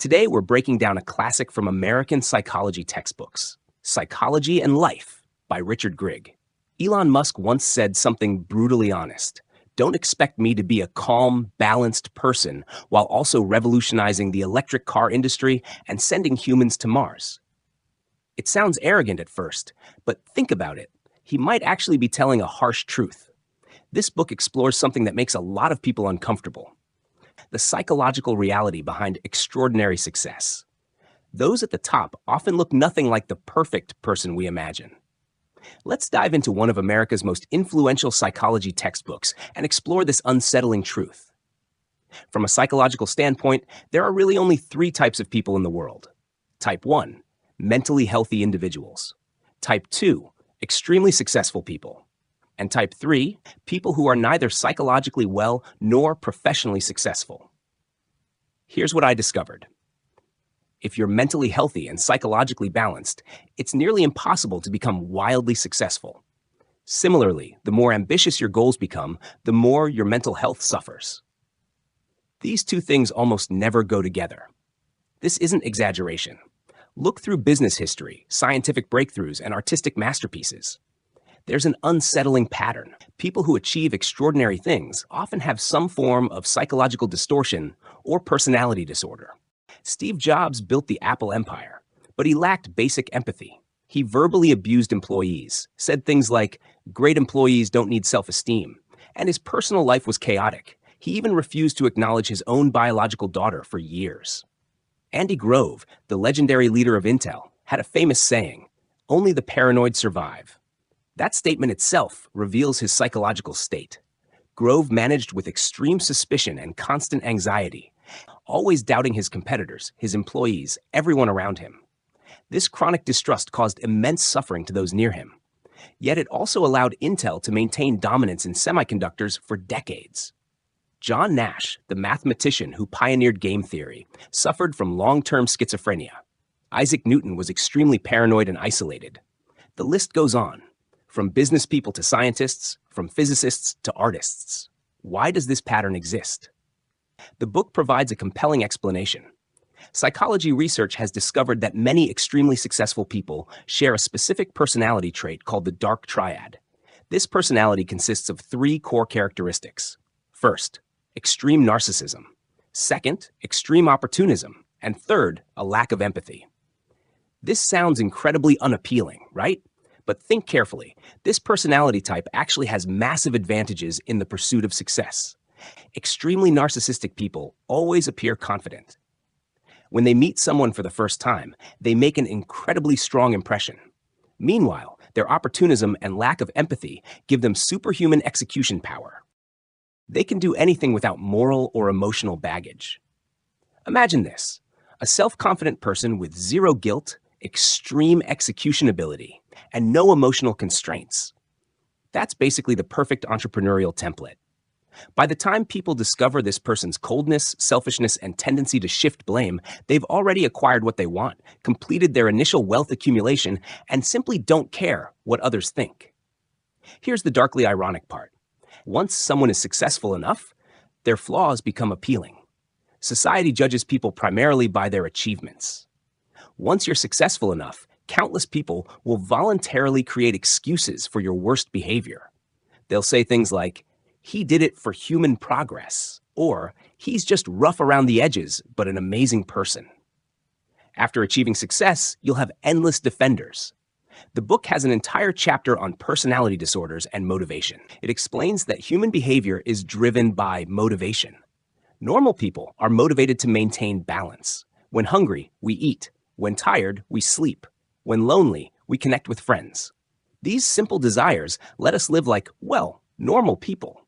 Today, we're breaking down a classic from American psychology textbooks, Psychology and Life by Richard Grigg. Elon Musk once said something brutally honest. Don't expect me to be a calm, balanced person while also revolutionizing the electric car industry and sending humans to Mars. It sounds arrogant at first, but think about it. He might actually be telling a harsh truth. This book explores something that makes a lot of people uncomfortable: the psychological reality behind extraordinary success. Those at the top often look nothing like the perfect person we imagine. Let's dive into one of America's most influential psychology textbooks and explore this unsettling truth. From a psychological standpoint, there are really only three types of people in the world. Type 1, mentally healthy individuals. Type 2, extremely successful people. And type 3, people who are neither psychologically well nor professionally successful. Here's what I discovered. If you're mentally healthy and psychologically balanced, it's nearly impossible to become wildly successful. Similarly, the more ambitious your goals become, the more your mental health suffers. These two things almost never go together. This isn't exaggeration. Look through business history, scientific breakthroughs, and artistic masterpieces. There's an unsettling pattern. People who achieve extraordinary things often have some form of psychological distortion or personality disorder. Steve Jobs built the Apple empire, but he lacked basic empathy. He verbally abused employees, said things like, "Great employees don't need self-esteem," and his personal life was chaotic. He even refused to acknowledge his own biological daughter for years. Andy Grove, the legendary leader of Intel, had a famous saying, "Only the paranoid survive." That statement itself reveals his psychological state. Grove managed with extreme suspicion and constant anxiety, always doubting his competitors, his employees, everyone around him. This chronic distrust caused immense suffering to those near him. Yet it also allowed Intel to maintain dominance in semiconductors for decades. John Nash, the mathematician who pioneered game theory, suffered from long-term schizophrenia. Isaac Newton was extremely paranoid and isolated. The list goes on. From business people to scientists, from physicists to artists. Why does this pattern exist? The book provides a compelling explanation. Psychology research has discovered that many extremely successful people share a specific personality trait called the Dark Triad. This personality consists of three core characteristics. First, extreme narcissism. Second, extreme opportunism. And third, a lack of empathy. This sounds incredibly unappealing, right? But think carefully. This personality type actually has massive advantages in the pursuit of success. Extremely narcissistic people always appear confident. When they meet someone for the first time, they make an incredibly strong impression. Meanwhile, their opportunism and lack of empathy give them superhuman execution power. They can do anything without moral or emotional baggage. Imagine this: a self-confident person with zero guilt, extreme execution ability, and no emotional constraints. That's basically the perfect entrepreneurial template. By the time people discover this person's coldness, selfishness, and tendency to shift blame, they've already acquired what they want, completed their initial wealth accumulation, and simply don't care what others think. Here's the darkly ironic part. Once someone is successful enough, their flaws become appealing. Society judges people primarily by their achievements. Once you're successful enough, countless people will voluntarily create excuses for your worst behavior. They'll say things like, "He did it for human progress," or "He's just rough around the edges, but an amazing person." After achieving success, you'll have endless defenders. The book has an entire chapter on personality disorders and motivation. It explains that human behavior is driven by motivation. Normal people are motivated to maintain balance. When hungry, we eat. When tired, we sleep. When lonely, we connect with friends. These simple desires let us live like, well, normal people.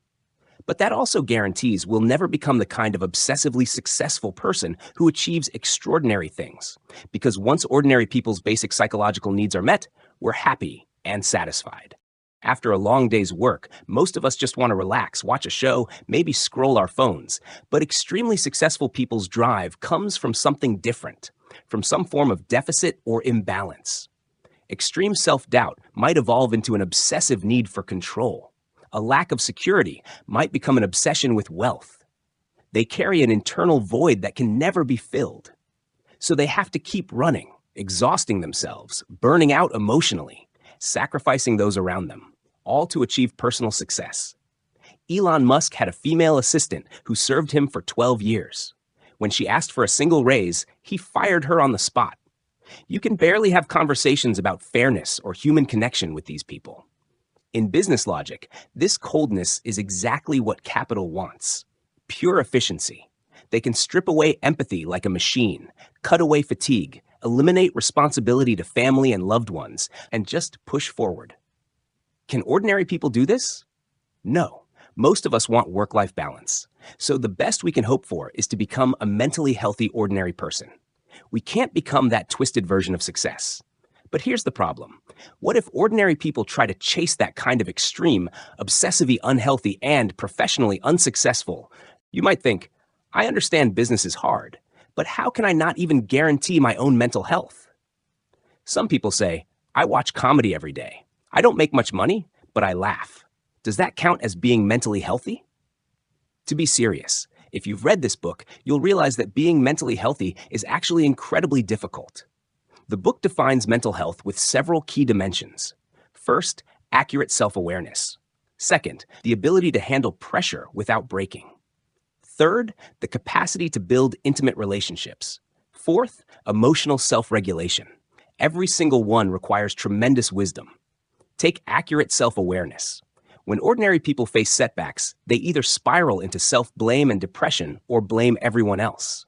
But that also guarantees we'll never become the kind of obsessively successful person who achieves extraordinary things. Because once ordinary people's basic psychological needs are met, we're happy and satisfied. After a long day's work, most of us just want to relax, watch a show, maybe scroll our phones. But extremely successful people's drive comes from something different, from some form of deficit or imbalance. Extreme self-doubt might evolve into an obsessive need for control. A lack of security might become an obsession with wealth. They carry an internal void that can never be filled. So they have to keep running, exhausting themselves, burning out emotionally, sacrificing those around them, all to achieve personal success. Elon Musk had a female assistant who served him for 12 years. When she asked for a single raise, he fired her on the spot. You can barely have conversations about fairness or human connection with these people. In business logic, this coldness is exactly what capital wants: pure efficiency. They can strip away empathy like a machine, cut away fatigue, eliminate responsibility to family and loved ones, and just push forward. Can ordinary people do this? No. Most of us want work-life balance. So the best we can hope for is to become a mentally healthy ordinary person. We can't become that twisted version of success. But here's the problem. What if ordinary people try to chase that kind of extreme, obsessively unhealthy, and professionally unsuccessful? You might think, I understand business is hard, but how can I not even guarantee my own mental health? Some people say, I watch comedy every day. I don't make much money, but I laugh. Does that count as being mentally healthy? To be serious, if you've read this book, you'll realize that being mentally healthy is actually incredibly difficult. The book defines mental health with several key dimensions. First, accurate self-awareness. Second, the ability to handle pressure without breaking. Third, the capacity to build intimate relationships. Fourth, emotional self-regulation. Every single one requires tremendous wisdom. Take accurate self-awareness. When ordinary people face setbacks, they either spiral into self-blame and depression or blame everyone else.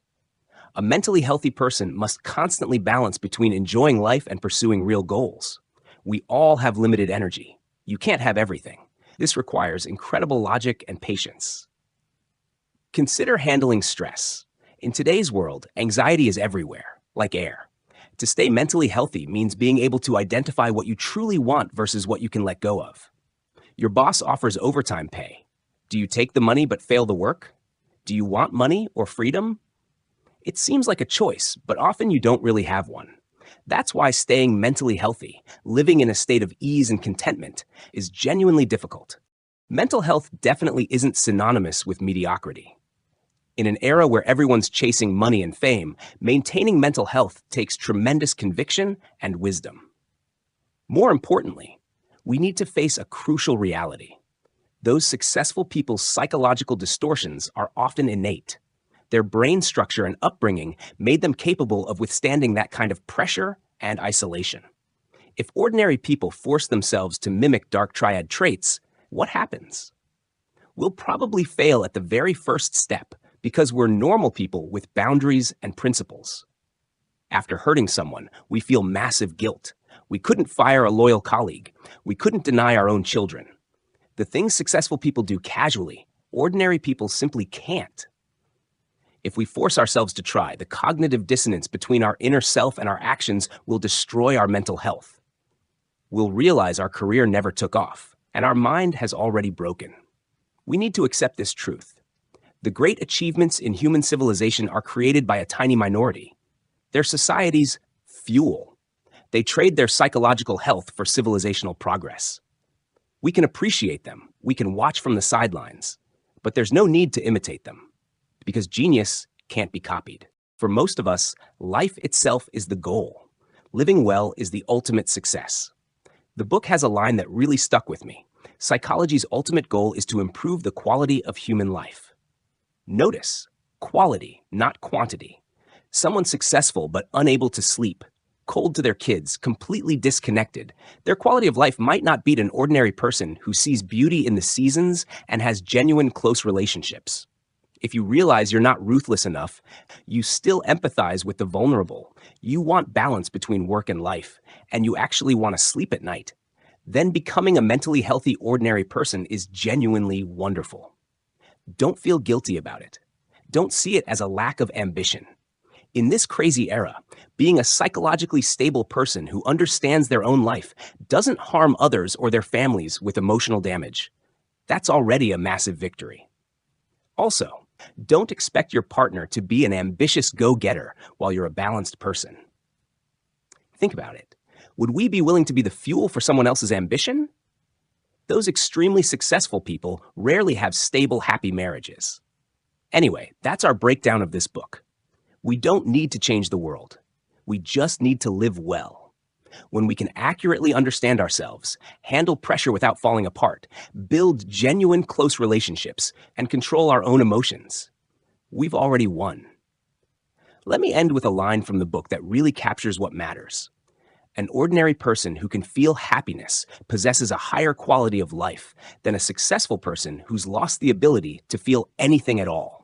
A mentally healthy person must constantly balance between enjoying life and pursuing real goals. We all have limited energy. You can't have everything. This requires incredible logic and patience. Consider handling stress. In today's world, anxiety is everywhere, like air. To stay mentally healthy means being able to identify what you truly want versus what you can let go of. Your boss offers overtime pay. Do you take the money but fail the work? Do you want money or freedom? It seems like a choice, but often you don't really have one. That's why staying mentally healthy, living in a state of ease and contentment, is genuinely difficult. Mental health definitely isn't synonymous with mediocrity. In an era where everyone's chasing money and fame, maintaining mental health takes tremendous conviction and wisdom. More importantly, we need to face a crucial reality. Those successful people's psychological distortions are often innate. Their brain structure and upbringing made them capable of withstanding that kind of pressure and isolation. If ordinary people force themselves to mimic Dark Triad traits, what happens? We'll probably fail at the very first step because we're normal people with boundaries and principles. After hurting someone, we feel massive guilt. We couldn't fire a loyal colleague. We couldn't deny our own children. The things successful people do casually, ordinary people simply can't. If we force ourselves to try, the cognitive dissonance between our inner self and our actions will destroy our mental health. We'll realize our career never took off, and our mind has already broken. We need to accept this truth. The great achievements in human civilization are created by a tiny minority. They're society's fuel. They trade their psychological health for civilizational progress. We can appreciate them, we can watch from the sidelines, but there's no need to imitate them, because genius can't be copied. For most of us, life itself is the goal. Living well is the ultimate success. The book has a line that really stuck with me. Psychology's ultimate goal is to improve the quality of human life. Notice, quality, not quantity. Someone successful but unable to sleep, cold to their kids, completely disconnected, their quality of life might not beat an ordinary person who sees beauty in the seasons and has genuine close relationships. If you realize you're not ruthless enough, you still empathize with the vulnerable, you want balance between work and life, and you actually want to sleep at night, then becoming a mentally healthy ordinary person is genuinely wonderful. Don't feel guilty about it. Don't see it as a lack of ambition. In this crazy era, being a psychologically stable person who understands their own life doesn't harm others or their families with emotional damage. That's already a massive victory. Also, don't expect your partner to be an ambitious go-getter while you're a balanced person. Think about it. Would we be willing to be the fuel for someone else's ambition? Those extremely successful people rarely have stable, happy marriages. Anyway, that's our breakdown of this book. We don't need to change the world. We just need to live well. When we can accurately understand ourselves, handle pressure without falling apart, build genuine close relationships, and control our own emotions, we've already won. Let me end with a line from the book that really captures what matters. An ordinary person who can feel happiness possesses a higher quality of life than a successful person who's lost the ability to feel anything at all.